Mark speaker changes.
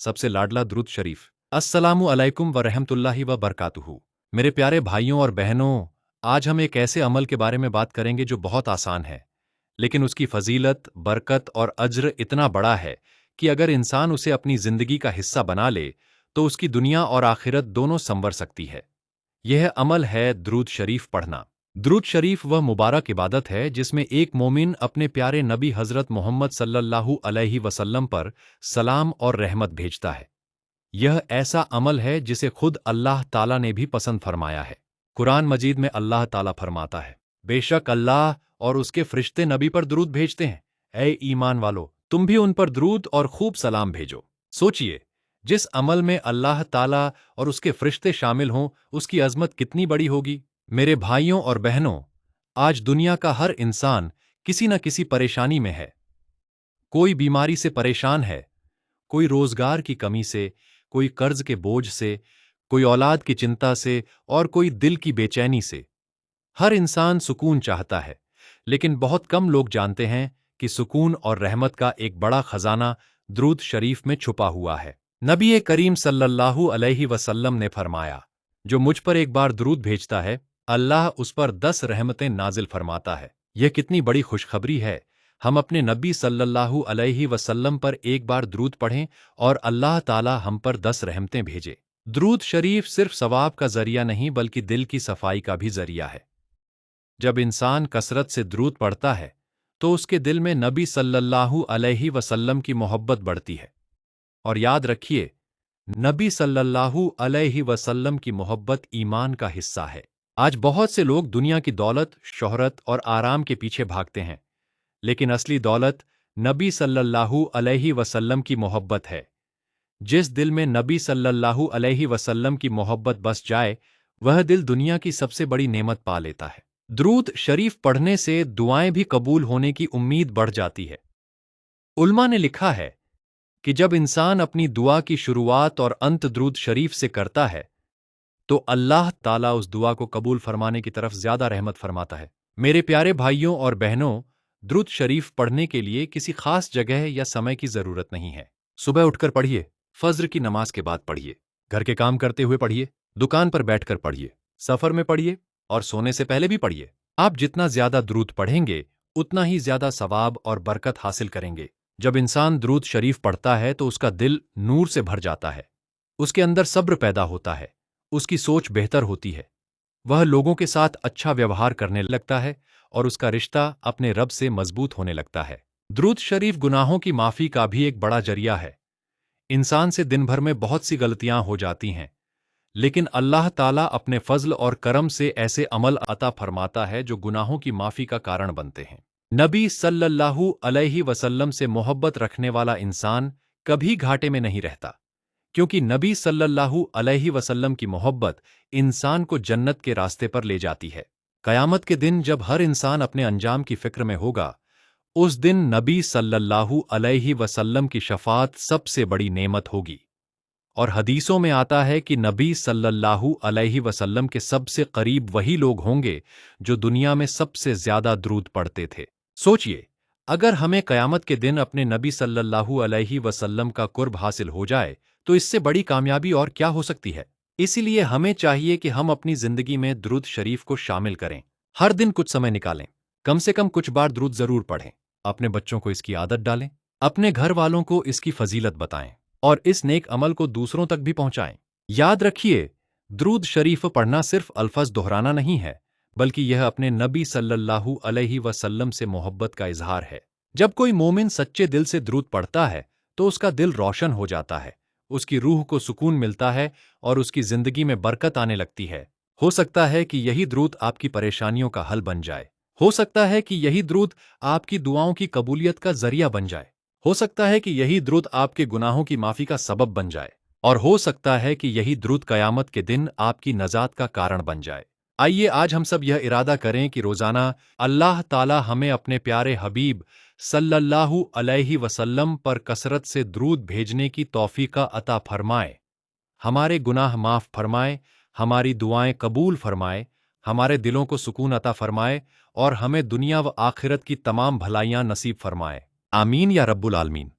Speaker 1: सबसे लाडला दुरूद शरीफ। अस्सलामु अलैकुम व रहमतुल्लाहि व बरकातुहू। मेरे प्यारे भाइयों और बहनों, आज हम एक ऐसे अमल के बारे में बात करेंगे जो बहुत आसान है, लेकिन उसकी फजीलत, बरकत और अज्र इतना बड़ा है कि अगर इंसान उसे अपनी जिंदगी का हिस्सा बना ले तो उसकी दुनिया और आखिरत दोनों संवर सकती है। यह अमल है दुरूद शरीफ पढ़ना। दुरूद शरीफ वह मुबारक इबादत है जिसमें एक मोमिन अपने प्यारे नबी हजरत मोहम्मद सल्लल्लाहु अलैहि वसल्लम पर सलाम और रहमत भेजता है। यह ऐसा अमल है जिसे खुद अल्लाह ताला ने भी पसंद फरमाया है। कुरान मजीद में अल्लाह ताला फरमाता है, बेशक अल्लाह और उसके फरिश्ते नबी पर दुरूद भेजते हैं। ऐ ईमान वालो, तुम भी उन पर दुरूद और खूब सलाम भेजो। सोचिए, जिस अमल में अल्लाह ताला और उसके फरिश्ते शामिल हों, उसकी अजमत कितनी बड़ी होगी। मेरे भाइयों और बहनों, आज दुनिया का हर इंसान किसी न किसी परेशानी में है। कोई बीमारी से परेशान है, कोई रोजगार की कमी से, कोई कर्ज के बोझ से, कोई औलाद की चिंता से और कोई दिल की बेचैनी से। हर इंसान सुकून चाहता है, लेकिन बहुत कम लोग जानते हैं कि सुकून और रहमत का एक बड़ा खजाना दुरूद शरीफ में छुपा हुआ है। नबी करीम सल्लल्लाहु अलैहि वसल्लम ने फरमाया, जो मुझ पर एक बार दुरूद भेजता है, अल्लाह उस पर 10 रहमतें नाजिल फरमाता है। यह कितनी बड़ी खुशखबरी है। हम अपने नबी सल्लल्लाहु अलैहि वसल्लम पर एक बार दुरूद पढ़ें और अल्लाह ताला हम पर 10 रहमतें भेजे। दुरूद शरीफ सिर्फ सवाब का जरिया नहीं बल्कि दिल की सफाई का भी जरिया है। जब इंसान कसरत से दुरूद पढ़ता है तो उसके दिल में नबी सल्लल्लाहु अलैहि वसल्लम की मोहब्बत बढ़ती है। और याद रखिए, नबी सल्लल्लाहु अलैहि वसल्लम की मोहब्बत ईमान का हिस्सा है। आज बहुत से लोग दुनिया की दौलत, शोहरत और आराम के पीछे भागते हैं, लेकिन असली दौलत नबी सल्लल्लाहु अलैहि वसल्लम की मोहब्बत है। जिस दिल में नबी सल्लल्लाहु अलैहि वसल्लम की मोहब्बत बस जाए, वह दिल दुनिया की सबसे बड़ी नेमत पा लेता है। दुरूद शरीफ पढ़ने से दुआएं भी कबूल होने की उम्मीद बढ़ जाती है। उल्मा ने लिखा है कि जब इंसान अपनी दुआ की शुरुआत और अंत दुरूद शरीफ से करता है, तो अल्लाह ताला उस दुआ को कबूल फरमाने की तरफ ज्यादा रहमत फरमाता है। मेरे प्यारे भाइयों और बहनों, दुरूद शरीफ पढ़ने के लिए किसी खास जगह या समय की जरूरत नहीं है। सुबह उठकर पढ़िए, फज्र की नमाज के बाद पढ़िए, घर के काम करते हुए पढ़िए, दुकान पर बैठकर पढ़िए, सफर में पढ़िए और सोने से पहले भी पढ़िए। आप जितना ज्यादा दुरूद पढ़ेंगे, उतना ही ज्यादा सवाब और बरकत हासिल करेंगे। जब इंसान दुरूद शरीफ पढ़ता है तो उसका दिल नूर से भर जाता है, उसके अंदर सब्र पैदा होता है, उसकी सोच बेहतर होती है, वह लोगों के साथ अच्छा व्यवहार करने लगता है और उसका रिश्ता अपने रब से मजबूत होने लगता है। दुरूद शरीफ गुनाहों की माफी का भी एक बड़ा जरिया है। इंसान से दिन भर में बहुत सी गलतियां हो जाती हैं, लेकिन अल्लाह ताला अपने फजल और करम से ऐसे अमल अता फरमाता है जो गुनाहों की माफी का कारण बनते हैं। नबी सल्लल्लाहु अलैहि वसल्लम से मोहब्बत रखने वाला इंसान कभी घाटे में नहीं रहता, क्योंकि नबी सल्लल्लाहु अलैहि वसल्लम की मोहब्बत इंसान को जन्नत के रास्ते पर ले जाती है। कयामत के दिन जब हर इंसान अपने अंजाम की फिक्र में होगा, उस दिन नबी सल्लल्लाहु अलैहि वसल्लम की शफाअत सबसे बड़ी नेमत होगी। और हदीसों में आता है कि नबी सल्लल्लाहु अलैहि वसल्लम के सबसे करीब वही लोग होंगे जो दुनिया में सबसे ज्यादा दुरूद पढ़ते थे। सोचिए, अगर हमें कयामत के दिन अपने नबी सल्लल्लाहु अलैहि वसल्लम का कुर्ब हासिल हो जाए, तो इससे बड़ी कामयाबी और क्या हो सकती है। इसीलिए हमें चाहिए कि हम अपनी जिंदगी में दुरूद शरीफ को शामिल करें। हर दिन कुछ समय निकालें, कम से कम कुछ बार दुरूद जरूर पढ़ें। अपने बच्चों को इसकी आदत डालें, अपने घर वालों को इसकी फजीलत बताएं और इस नेक अमल को दूसरों तक भी पहुंचाएं। याद रखिए, दुरूद शरीफ पढ़ना सिर्फ अल्फाज दोहराना नहीं है, बल्कि यह अपने नबी सल्लल्लाहु अलैहि वसल्लम से मोहब्बत का इजहार है। जब कोई मोमिन सच्चे दिल से दुरूद पढ़ता है तो उसका दिल रोशन हो जाता है, उसकी रूह को सुकून मिलता है और उसकी जिंदगी में बरकत आने लगती है। हो सकता है कि यही दुरूद आपकी परेशानियों का हल बन जाए। हो सकता है कि यही दुरूद आपकी दुआओं की कबूलियत का जरिया बन जाए। हो सकता है कि यही दुरूद आपके गुनाहों की माफी का सबब बन जाए। और हो सकता है कि यही दुरूद कयामत के दिन आपकी नजात का कारण बन जाए। आइए आज हम सब यह इरादा करें कि रोजाना अल्लाह ताला हमें अपने प्यारे हबीब सल्लल्लाहु अलैहि वसल्लम पर कसरत से दुरूद भेजने की तौफीक अता फरमाए, हमारे गुनाह माफ फरमाए, हमारी दुआएं कबूल फरमाए, हमारे दिलों को सुकून अता फरमाए और हमें दुनिया व आखिरत की तमाम भलाइयां नसीब फरमाए। आमीन या रब्बुल आलमीन।